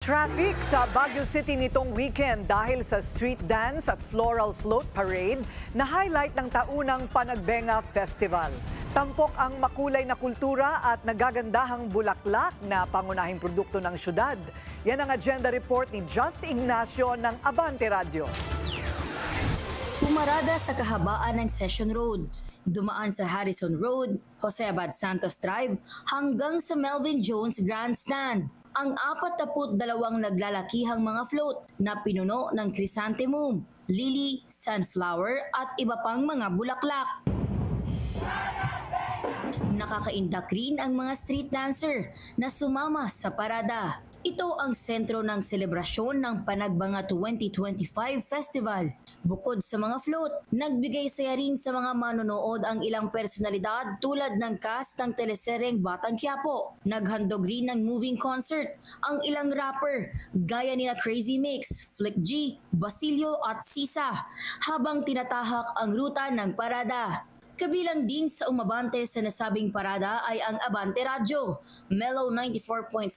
Traffic sa Baguio City nitong weekend dahil sa street dance at floral float parade na highlight ng taunang Panagbenga Festival. Tampok ang makulay na kultura at nagagandahang bulaklak na pangunahing produkto ng syudad. Yan ang agenda report ni Just Ignacio ng Abante Radio. Pumarada sa kahabaan ng Session Road, dumaan sa Harrison Road, Jose Abad Santos Drive hanggang sa Melvin Jones Grandstand. Ang 42 naglalakihang mga float na pinuno ng chrysanthemum, lily, sunflower at iba pang mga bulaklak. Nakakaindak rin ang mga street dancer na sumama sa parada. Ito ang sentro ng selebrasyon ng Panagbenga 2025 Festival. Bukod sa mga float, nagbigay saya rin sa mga manonood ang ilang personalidad tulad ng cast ng teleseryeng Batang Quiapo. Naghandog rin ng moving concert ang ilang rapper gaya nila Crazy Mix, Flick G, Basilio at Sisa habang tinatahak ang ruta ng parada. Kabilang din sa umabante sa nasabing parada ay ang Abante Radio, Mellow 94.7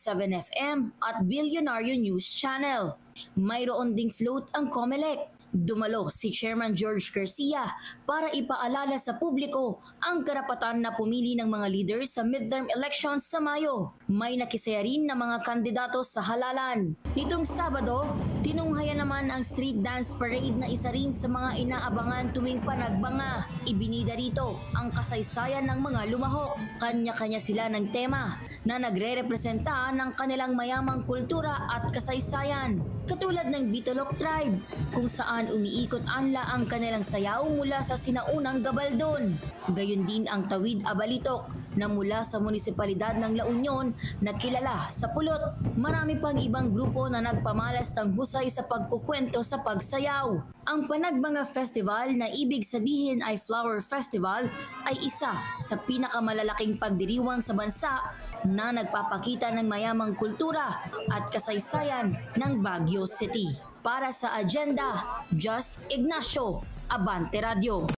FM at Billionario News Channel. Mayroon ding float ang Comelec. Dumalo si Chairman George Garcia para ipaalala sa publiko ang karapatan na pumili ng mga leaders sa midterm elections sa Mayo. May nakisaya rin na mga kandidato sa halalan. Nitong Sabado, tinunghayan naman ang street dance parade na isa rin sa mga inaabangan tuwing Panagbenga. Ibinida rito ang kasaysayan ng mga lumahok. Kanya-kanya sila ng tema na nagre-representa ng kanilang mayamang kultura at kasaysayan. Katulad ng Bitalok Tribe, kung saan umiikot anla ang kanilang sayaw mula sa sinaunang Gabaldon. Gayon din ang Tawid Abalitok na mula sa munisipalidad ng La Union na kilala sa pulot. Marami pang ibang grupo na nagpamalas ng husay sa pagkukwento sa pagsayaw. Ang Panagbenga Festival na ibig sabihin ay Flower Festival ay isa sa pinakamalalaking pagdiriwang sa bansa na nagpapakita ng mayamang kultura at kasaysayan ng Baguio City. Para sa agenda, Just Ignacio, Abante Radio.